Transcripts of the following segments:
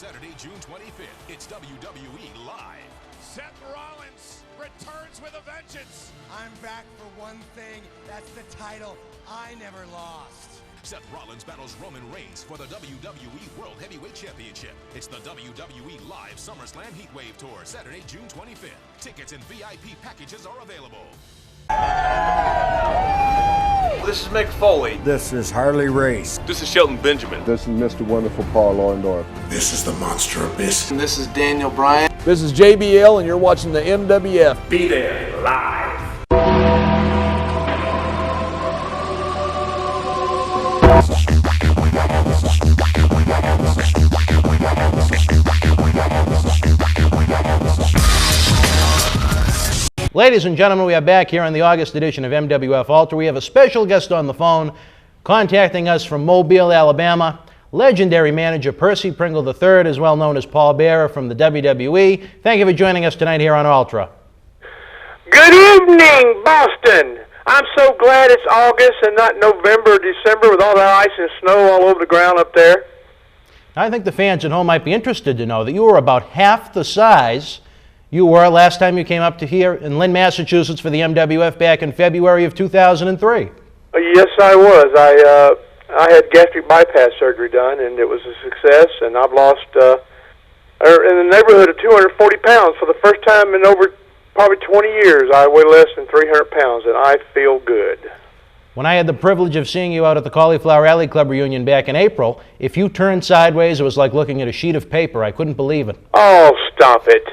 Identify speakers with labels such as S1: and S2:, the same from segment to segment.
S1: Saturday, June 25th. It's WWE Live.
S2: Seth Rollins returns with a vengeance.
S3: I'm back for one thing. That's the title I never lost.
S1: Seth Rollins battles Roman Reigns for the WWE World Heavyweight Championship. It's the WWE Live SummerSlam Heatwave Tour, Saturday, June 25th. Tickets and VIP packages are available.
S4: This is Mick Foley.
S5: This is Harley Race.
S4: This is Shelton Benjamin.
S6: This is Mr. Wonderful Paul Orndorff.
S7: This is the Monster Abyss.
S4: And this is Daniel Bryan.
S8: This is JBL, and you're watching the MWF.
S9: Be there live.
S10: Ladies and gentlemen, we are back here on the August edition of MWF Ultra. We have a special guest on the phone contacting us from Mobile, Alabama. Legendary manager Percy Pringle III is well known as Paul Bearer from the WWE. Thank you for joining us tonight here on Ultra.
S11: Good evening, Boston. I'm so glad it's August and not November or December with all that ice and snow all over the ground up there.
S10: I think the fans at home might be interested to know that you were about half the size you were last time you came up to here in Lynn, Massachusetts for the MWF back in February of 2003.
S11: Yes, I was. I had gastric bypass surgery done, and it was a success, and I've lost in the neighborhood of 240 pounds for the first time in over probably 20 years. I weigh less than 300 pounds, and I feel good.
S10: When I had the privilege of seeing you out at the Cauliflower Alley Club reunion back in April, if you turned sideways, it was like looking at a sheet of paper. I couldn't believe it.
S11: Oh, stop it.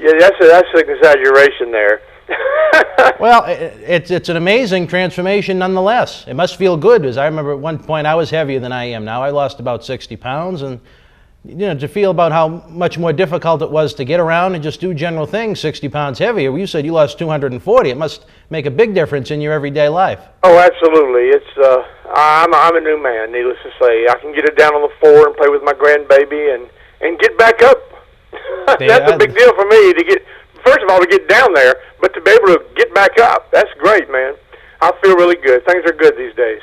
S11: Yeah, that's an exaggeration there.
S10: Well, it's an amazing transformation nonetheless. It must feel good, because I remember at one point I was heavier than I am now. I lost about 60 pounds, and to feel about how much more difficult it was to get around and just do general things 60 pounds heavier. You said you lost 240. It must make a big difference in your everyday life.
S11: Oh, absolutely. It's I'm a new man, needless to say. I can get it down on the floor and play with my grandbaby and get back up. That's a big deal for me to get, first of all, to get down there, but to be able to get back up. That's great, man. I feel really good. Things are good these days.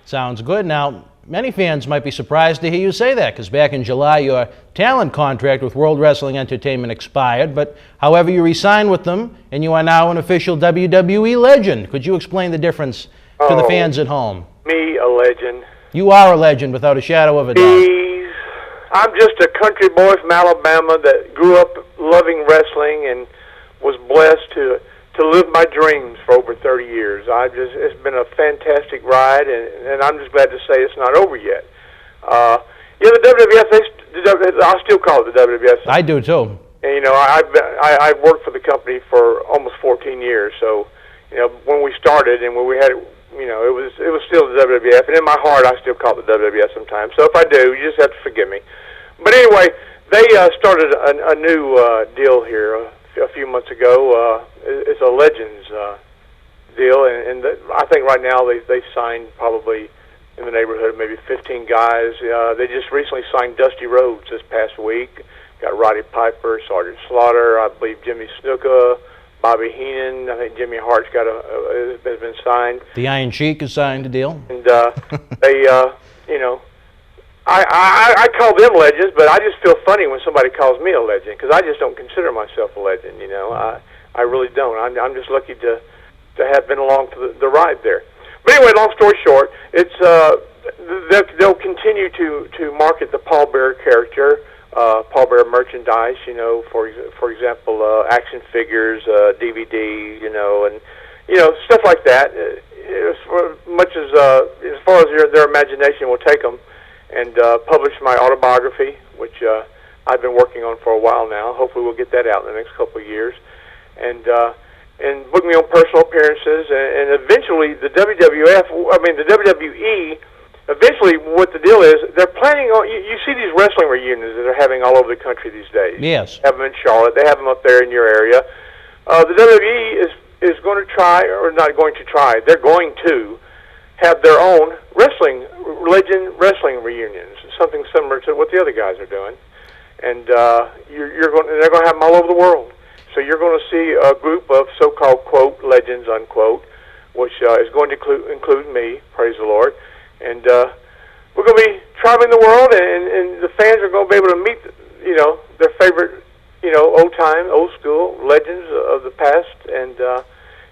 S10: Sounds good. Now, many fans might be surprised to hear you say that, because back in July your talent contract with World Wrestling Entertainment expired, but however you re-signed with them, and you are now an official WWE legend. Could you explain the difference to the fans at home?
S11: Me, a legend.
S10: You are a legend without a shadow of a doubt.
S11: I'm just a country boy from Alabama that grew up loving wrestling and was blessed to live my dreams for over 30 years. It's been a fantastic ride, and I'm just glad to say it's not over yet. The WWF, I still call it the WWF.
S10: I do too.
S11: And I've worked for the company for almost 14 years. So, when we started and when we had it, it was still the WWF, and in my heart, I still call it the WWF sometimes. So if I do, you just have to forgive me. But anyway, they started a new deal here a few months ago. It's a Legends deal, and I think right now they signed probably in the neighborhood of maybe 15 guys. They just recently signed Dusty Rhodes this past week. Got Roddy Piper, Sergeant Slaughter, I believe Jimmy Snuka, Bobby Heenan. I think Jimmy Hart's has been signed.
S10: The Iron Sheik has signed a deal.
S11: And they, I call them legends, but I just feel funny when somebody calls me a legend, because I just don't consider myself a legend. I really don't. I'm just lucky to have been along for the ride there. But anyway, long story short, it's they'll continue to market the Paul Bearer character. Paul Bearer merchandise, for example, action figures, DVDs, and stuff like that. As far as their imagination will take them, and publish my autobiography, which I've been working on for a while now. Hopefully, we'll get that out in the next couple of years, and book me on personal appearances, and eventually the WWE. Eventually, what the deal is, they're planning on. You see these wrestling reunions that they're having all over the country these days.
S10: Yes.
S11: Have them in Charlotte. They have them up there in your area. The WWE is going to try, or not going to try. They're going to have their own legend wrestling reunions, something similar to what the other guys are doing. And they're going to have them all over the world. So you're going to see a group of so-called quote legends unquote, which is going to include me. Praise the Lord. And we're going to be traveling the world, and the fans are going to be able to meet their favorite, old time, old school legends of the past, and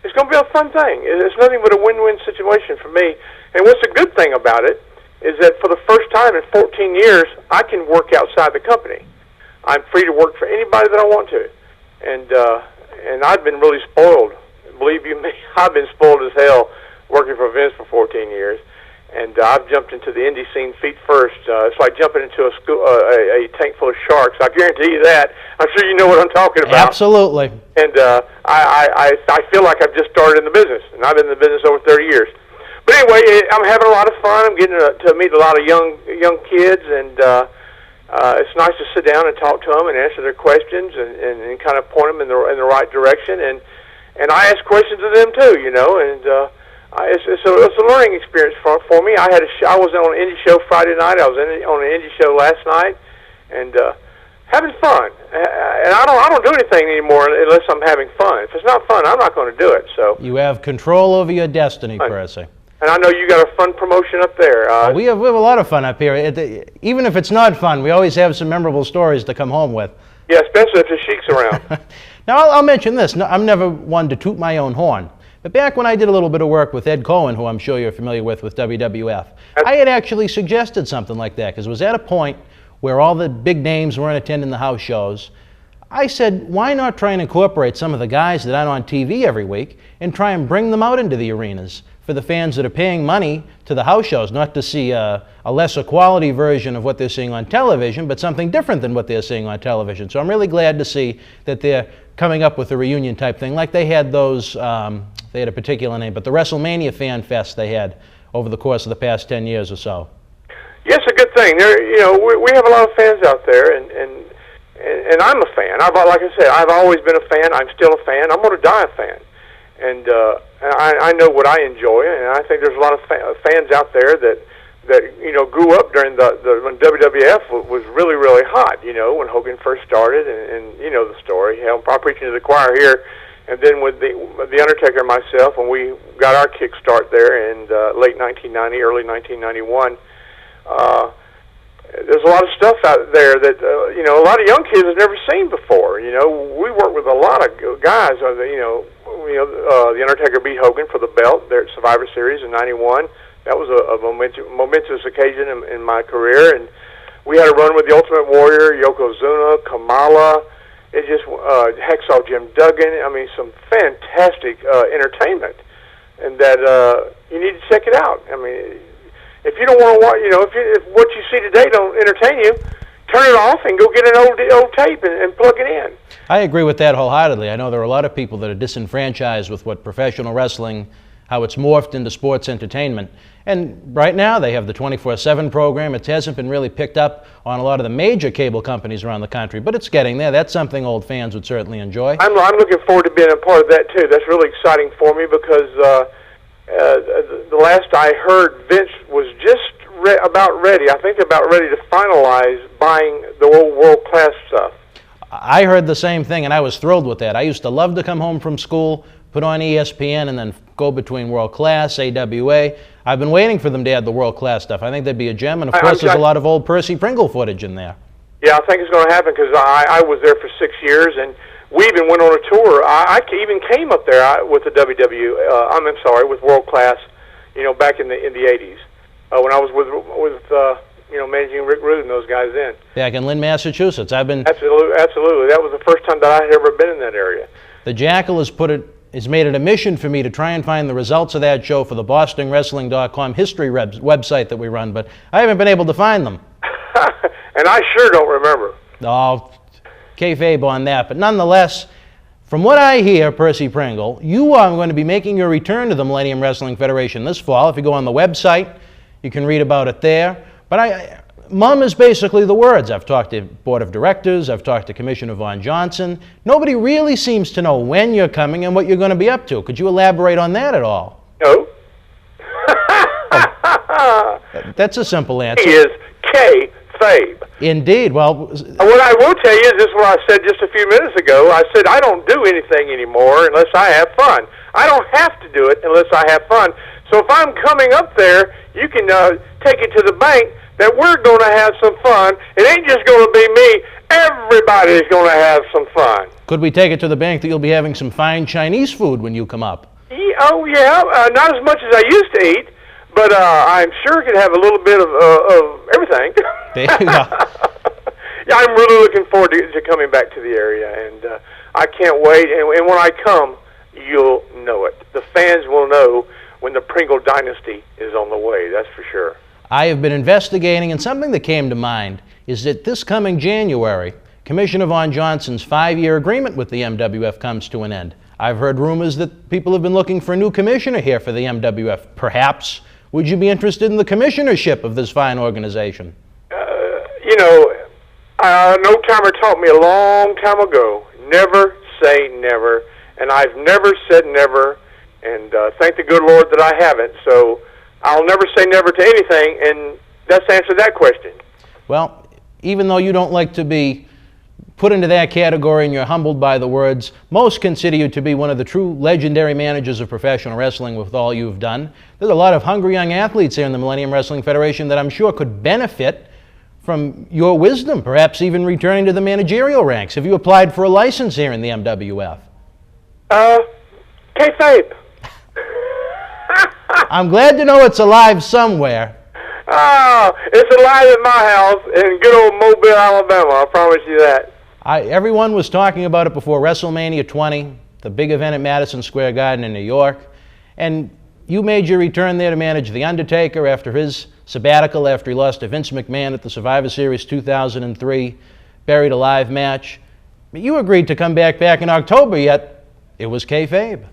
S11: it's going to be a fun thing. It's nothing but a win-win situation for me. And what's a good thing about it is that for the first time in 14 years, I can work outside the company. I'm free to work for anybody that I want to, and I've been really spoiled. Believe you me, I've been spoiled as hell working for Vince for 14 years. And I've jumped into the indie scene feet first. It's like jumping into a tank full of sharks. I guarantee you that. I'm sure you know what I'm talking about.
S10: Absolutely.
S11: And I feel like I've just started in the business, and I've been in the business over 30 years. But anyway, I'm having a lot of fun. I'm getting to meet a lot of young kids, and it's nice to sit down and talk to them and answer their questions and kind of point them in the right direction. And I ask questions of them too, and. It's a learning experience for me. I was on an indie show Friday night. I was on an indie show last night, and having fun. And I don't do anything anymore unless I'm having fun. If it's not fun, I'm not going to do it. So
S10: you have control over your destiny, Percy.
S11: And I know you got a fun promotion up there.
S10: We have a lot of fun up here. Even if it's not fun, we always have some memorable stories to come home with.
S11: Yeah, especially if the Sheik's around.
S10: Now I'll mention this. No, I'm never one to toot my own horn. But back when I did a little bit of work with Ed Cohen, who I'm sure you're familiar with WWF, I had actually suggested something like that, because it was at a point where all the big names weren't attending the house shows. I said, why not try and incorporate some of the guys that aren't on TV every week and try and bring them out into the arenas for the fans that are paying money to the house shows, not to see a lesser quality version of what they're seeing on television, but something different than what they're seeing on television. So I'm really glad to see that they're coming up with a reunion type thing, like they had those, they had a particular name, but the WrestleMania Fan Fest they had over the course of the past 10 years or so.
S11: Yes, a good thing. We have a lot of fans out there, and I'm a fan. Like I said, I've always been a fan. I'm still a fan. I'm going to die a fan. And I know what I enjoy, and I think there's a lot of fans out there that grew up during when WWF was really, really hot, when Hogan first started, and you know the story. I'm preaching to the choir here. And then with the Undertaker and myself, when we got our kickstart there in late 1990, early 1991, there's a lot of stuff out there that a lot of young kids have never seen before. We work with a lot of guys. The Undertaker beat Hogan for the belt there at Survivor Series in '91. That was a momentous occasion in my career, and we had a run with the Ultimate Warrior, Yokozuna, Kamala. It just Hacksaw Jim Duggan. I mean, some fantastic entertainment, and that you need to check it out. I mean, if you don't want to watch, if what you see today don't entertain you, turn it off and go get an old tape and plug it in.
S10: I agree with that wholeheartedly. I know there are a lot of people that are disenfranchised with what professional wrestling, how it's morphed into sports entertainment. And right now they have the 24/7 program. It hasn't been really picked up on a lot of the major cable companies around the country, but it's getting there. That's something old fans would certainly enjoy.
S11: I'm looking forward to being a part of that too. That's really exciting for me because the last I heard, Vince was just about ready. I think about ready to finalize buying the old world-class stuff.
S10: I heard the same thing, and I was thrilled with that. I used to love to come home from school, put on ESPN, and then go between World Class, AWA. I've been waiting for them to add the World Class stuff. I think that'd be a gem, and of course there's a lot of old Percy Pringle footage in there.
S11: Yeah, I think it's going to happen because I was there for 6 years, and we even went on a tour. I even came up there with the with World Class, back in the 80s when I was with managing Rick Rude and those guys then.
S10: Back in Lynn, Massachusetts.
S11: Absolutely. That was the first time that I had ever been in that area.
S10: The Jackal has made it a mission for me to try and find the results of that show for the BostonWrestling.com history website that we run, but I haven't been able to find them.
S11: And I sure don't remember.
S10: Oh, kayfabe on that. But nonetheless, from what I hear, Percy Pringle, you are going to be making your return to the Millennium Wrestling Federation this fall. If you go on the website, you can read about it there. But mum is basically the words. I've talked to Board of Directors. I've talked to Commissioner Von Johnson. Nobody really seems to know when you're coming and what you're going to be up to. Could you elaborate on that at all?
S11: No.
S10: That's a simple answer.
S11: He is kayfabe.
S10: Indeed. Well,
S11: what I will tell you is this is what I said just a few minutes ago. I said I don't do anything anymore unless I have fun. I don't have to do it unless I have fun. So if I'm coming up there, you can take it to the bank that we're going to have some fun. It ain't just going to be me. Everybody's going to have some fun.
S10: Could we take it to the bank that you'll be having some fine Chinese food when you come up?
S11: Oh, yeah. Not as much as I used to eat, but I'm sure could have a little bit of everything.
S10: There you go.
S11: Yeah, I'm really looking forward to coming back to the area, and I can't wait. And when I come, you'll know it. The fans will know when the Pringle dynasty is on the way, that's for sure.
S10: I have been investigating, and something that came to mind is that this coming January, Commissioner Von Johnson's 5-year agreement with the MWF comes to an end. I've heard rumors that people have been looking for a new commissioner here for the MWF. Perhaps, would you be interested in the commissionership of this fine organization?
S11: You know, an old-timer taught me a long time ago, never say never, and I've never said never, and thank the good Lord that I haven't, so I'll never say never to anything, and that's the answer to that question.
S10: Well, even though you don't like to be put into that category and you're humbled by the words, most consider you to be one of the true legendary managers of professional wrestling with all you've done. There's a lot of hungry young athletes here in the Millennium Wrestling Federation that I'm sure could benefit from your wisdom, perhaps even returning to the managerial ranks. Have you applied for a license here in the MWF?
S11: Kayfabe.
S10: I'm glad to know it's alive somewhere.
S11: Oh, it's alive at my house in good old Mobile, Alabama, I promise you that.
S10: Everyone was talking about it before WrestleMania 20, the big event at Madison Square Garden in New York, and you made your return there to manage The Undertaker after his sabbatical after he lost to Vince McMahon at the Survivor Series 2003 Buried Alive match. But you agreed to come back in October, yet it was kayfabe.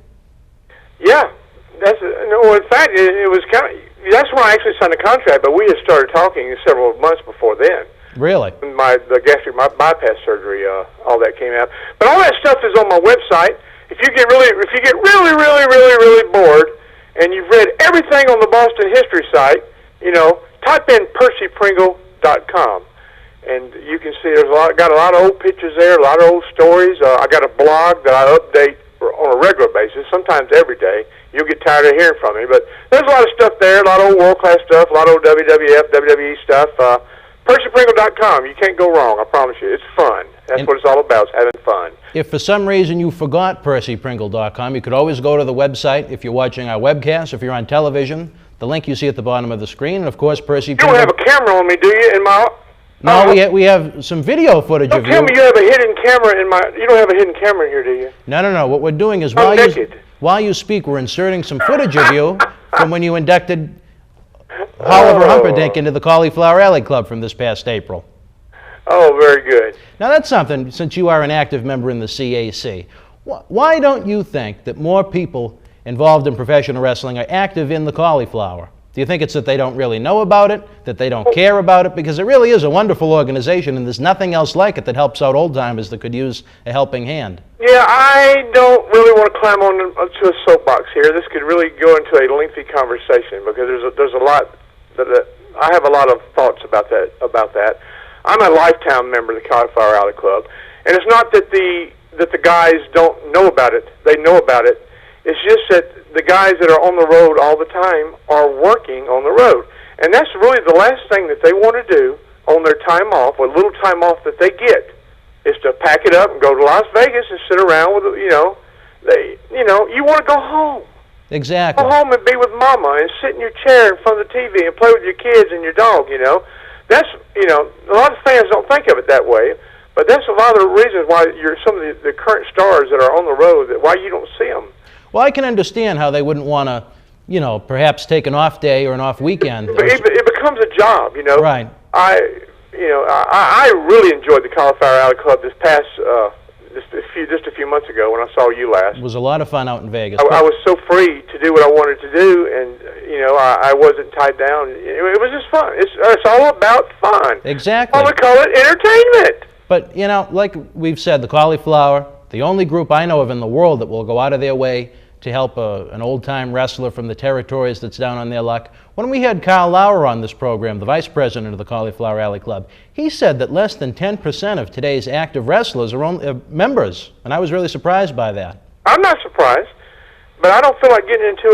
S11: Yeah, in fact, it was kind of, that's when I actually signed the contract, but we had started talking several months before then.
S10: Really?
S11: The gastric bypass surgery, all that came out. But all that stuff is on my website. If you get really bored, and you've read everything on the Boston History site, you know, type in percypringle.com, and you can see got a lot of old pictures there, a lot of old stories. I got a blog that I update on a regular basis, sometimes every day. You'll get tired of hearing from me, but there's a lot of stuff there, a lot of old world-class stuff, a lot of old WWF, WWE stuff. PercyPringle.com. You can't go wrong, I promise you. It's fun. That's what it's all about, is having fun.
S10: If for some reason you forgot PercyPringle.com, you could always go to the website if you're watching our webcast, if you're on television. The link you see at the bottom of the screen, and of course, Percy Pringle.
S11: You don't have a camera on me, do you? In my
S10: No, we have some video footage of you.
S11: Don't tell me you have a hidden camera in my... You don't have a hidden camera in here, do you?
S10: No. What we're doing is while you speak, we're inserting some footage of you from when you inducted Oliver Humperdinck into the Cauliflower Alley Club from this past April.
S11: Oh, very good.
S10: Now that's something, since you are an active member in the CAC. Why don't you think that more people involved in professional wrestling are active in the Cauliflower? Do you think it's that they don't really know about it, that they don't care about it? Because it really is a wonderful organization, and there's nothing else like it that helps out old-timers that could use a helping hand.
S11: Yeah, I don't really want to climb on to a soapbox here. This could really go into a lengthy conversation because there's a lot that I have a lot of thoughts about that. I'm a lifetime member of the Cauliflower Alley Club, and it's not that the guys don't know about it. They know about it. It's just that the guys that are on the road all the time are working on the road. And that's really the last thing that they want to do on their time off, or little time off that they get, is to pack it up and go to Las Vegas and sit around with, you want to go home.
S10: Exactly.
S11: Go home and be with mama and sit in your chair in front of the TV and play with your kids and your dog, That's, a lot of fans don't think of it that way, but that's a lot of the reasons why some of the current stars that are on the road, why you don't see them.
S10: Well, I can understand how they wouldn't want to, perhaps take an off day or an off weekend.
S11: It becomes a job,
S10: Right.
S11: I really enjoyed the Cauliflower Alley Club this past, just a few months ago when I saw you last.
S10: It was a lot of fun out in Vegas.
S11: I was so free to do what I wanted to do, and, I wasn't tied down. It was just fun. It's all about fun.
S10: Exactly.
S11: I would call it entertainment.
S10: But, like we've said, the Cauliflower, the only group I know of in the world that will go out of their way to help an old-time wrestler from the territories that's down on their luck. When we had Carl Lauer on this program, the vice president of the Cauliflower Alley Club, he said that less than 10% of today's active wrestlers are members, and I was really surprised by that.
S11: I'm not surprised. But I don't feel like getting into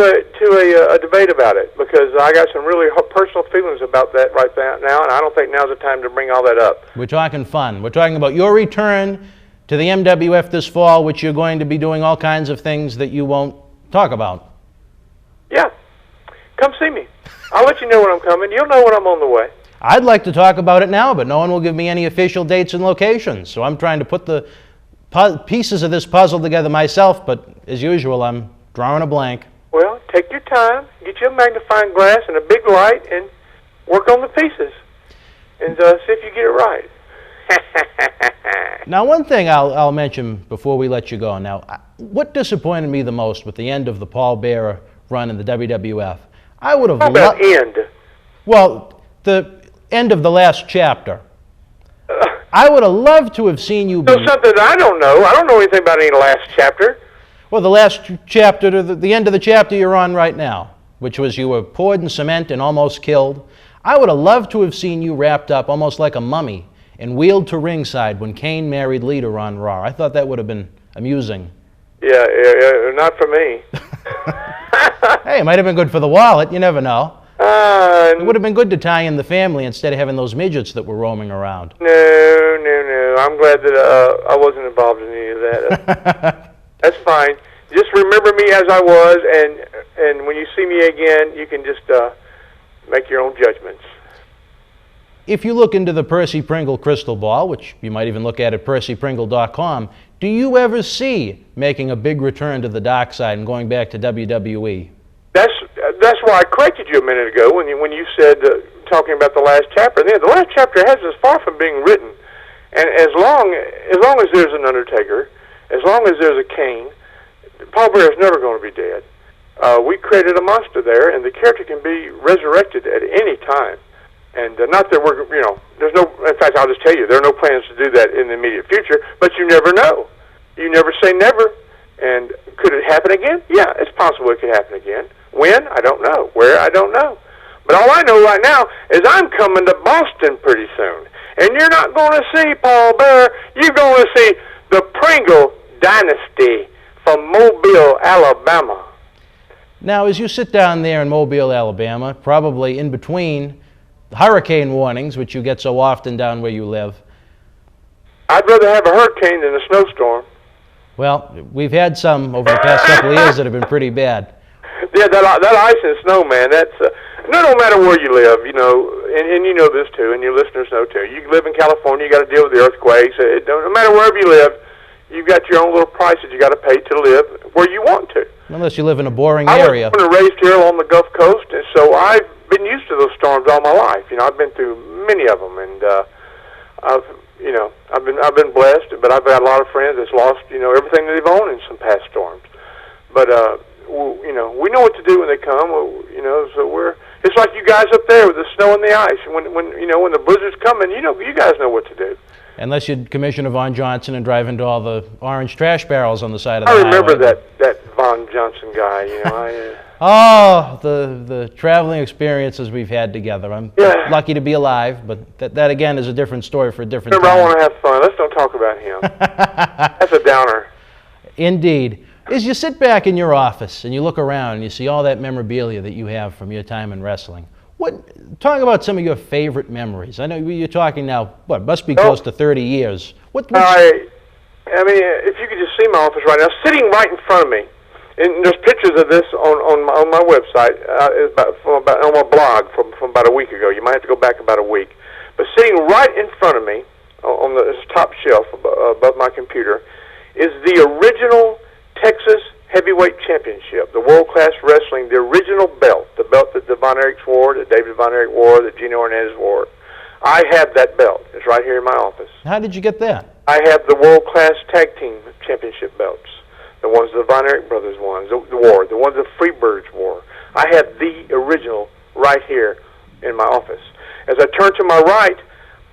S11: a debate about it because I got some really personal feelings about that right now, and I don't think now's the time to bring all that up.
S10: We're talking fun. We're talking about your return to the MWF this fall, which you're going to be doing all kinds of things that you won't talk about.
S11: Yeah. Come see me. I'll let you know when I'm coming. You'll know when I'm on the way.
S10: I'd like to talk about it now, but no one will give me any official dates and locations, so I'm trying to put the pieces of this puzzle together myself, but as usual, I'm drawing a blank.
S11: Well, take your time, get you a magnifying glass and a big light, and work on the pieces, and see if you get it right.
S10: Now, one thing I'll mention before we let you go. Now, what disappointed me the most with the end of the Paul Bearer run in the WWF? I would have
S11: How about end?
S10: Well, the end of the last chapter. I would have loved to have seen you.
S11: So something I don't know. I don't know anything about any last chapter.
S10: Well, the last chapter, to the end of the chapter you're on right now, which was you were poured in cement and almost killed. I would have loved to have seen you wrapped up almost like a mummy and wheeled to ringside when Kane married Lita on Raw. I thought that would have been amusing.
S11: Yeah, not for me.
S10: Hey, it might have been good for the wallet. You never know. It would have been good to tie in the family instead of having those midgets that were roaming around.
S11: No. I'm glad that I wasn't involved in any of that. That's fine. Just remember me as I was, and when you see me again, you can just make your own judgments.
S10: If you look into the Percy Pringle crystal ball, which you might even look at percypringle.com, do you ever see making a big return to the dark side and going back to WWE?
S11: That's why I corrected you a minute ago when you said talking about the last chapter. The last chapter has us far from being written, and as long as there's an Undertaker, as long as there's a Kane, Paul Bearer's never going to be dead. We created a monster there, and the character can be resurrected at any time. And not that we're, there's no, in fact, I'll just tell you, there are no plans to do that in the immediate future, but you never know. You never say never. And could it happen again? Yeah, it's possible it could happen again. When? I don't know. Where? I don't know. But all I know right now is I'm coming to Boston pretty soon. And you're not going to see Paul Bearer. You're going to see the Pringle dynasty from Mobile, Alabama.
S10: Now, as you sit down there in Mobile, Alabama, probably in between hurricane warnings, which you get so often down where you live.
S11: I'd rather have a hurricane than a snowstorm.
S10: Well, we've had some over the past couple of years that have been pretty bad.
S11: Yeah, that ice and snow, man, that's... no matter where you live, and you know this too, and your listeners know too. You live in California, you got to deal with the earthquakes. No matter wherever you live, you've got your own little prices you got to pay to live where you want to.
S10: Unless you live in a boring area.
S11: I was born and raised here on the Gulf Coast, and so I've been used to those storms all my life. I've been through many of them, and I've been blessed. But I've got a lot of friends that's lost everything that they've owned in some past storms. But we know what to do when they come. So it's like you guys up there with the snow and the ice. When the blizzard's coming, you guys know what to do.
S10: Unless you'd commission a Von Johnson and drive into all the orange trash barrels on the side of the highway.
S11: I remember that Von Johnson guy.
S10: Oh, the traveling experiences we've had together. I'm lucky to be alive, but that again is a different story for a different time.
S11: I want to have fun. Let's don't talk about him. That's a downer.
S10: Indeed. As you sit back in your office and you look around and you see all that memorabilia that you have from your time in wrestling, talk about some of your favorite memories. I know you're talking now, must be close to 30 years.
S11: I mean, if you could just see my office right now, sitting right in front of me, and there's pictures of this on my website, on my blog from about a week ago. You might have to go back about a week. But sitting right in front of me, on the top shelf above my computer, is the original Texas Heavyweight Championship, the World Class Wrestling, the original belt, the belt that the Von Erichs wore, that David Von Erich wore, that Gino Hernandez wore. I have that belt. It's right here in my office.
S10: How did you get that?
S11: I have the World Class Tag Team Championship belts, the ones the Von Erich brothers wore, the ones the Freebirds wore. I have the original right here in my office. As I turn to my right,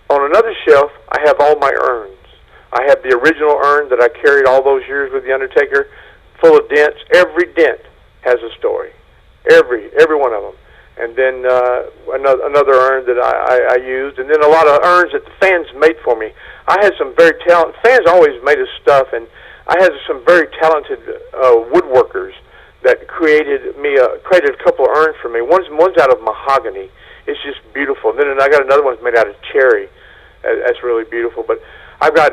S11: on another shelf, I have all my urns. I have the original urn that I carried all those years with The Undertaker, full of dents. Every dent has a story. Every one of them. And then another urn that I used, and then a lot of urns that the fans made for me. I had some very talented, fans always made us stuff, and I had some very talented woodworkers that created a couple of urns for me. One's out of mahogany. It's just beautiful. And then I got another one made out of cherry. That's really beautiful. But I've got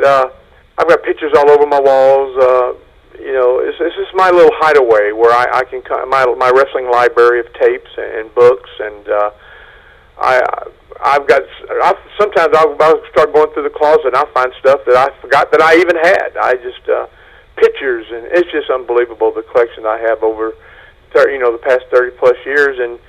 S11: pictures all over my walls. You know, it's just my little hideaway where I can my wrestling library of tapes and books, and sometimes I'll start going through the closet and I'll find stuff that I forgot that I even had. I just pictures, and it's just unbelievable the collection I have over the past 30 plus years, and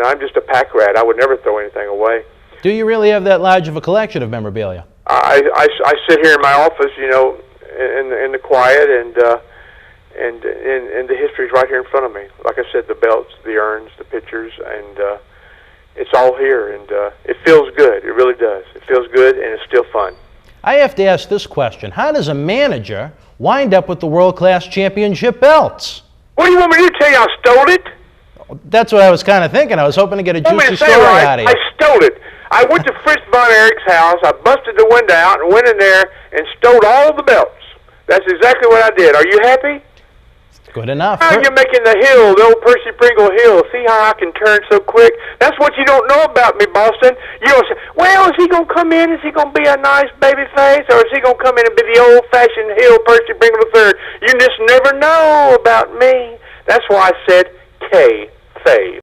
S11: I'm just a pack rat. I would never throw anything away.
S10: Do you really have that large of a collection of memorabilia?
S11: I sit here in my office, you know, in the quiet, and the history's right here in front of me. Like I said, the belts, the urns, the pictures, and it's all here, and it feels good. It really does. It feels good, and it's still fun.
S10: I have to ask this question. How does a manager wind up with the world-class championship belts?
S11: What do you want me to tell you? I stole it?
S10: That's what I was kind of thinking. I was hoping to get a juicy story out of you.
S11: I stole it. I went to Fritz Von Erich's house. I busted the window out and went in there and stole all the belts. That's exactly what I did. Are you happy?
S10: Good enough.
S11: Now you're making the hill, the old Percy Pringle hill. See how I can turn so quick? That's what you don't know about me, Boston. You don't say, well, is he going to come in? Is he going to be a nice baby face? Or is he going to come in and be the old-fashioned hill Percy Pringle III? You just never know about me. That's why I said K-Fave.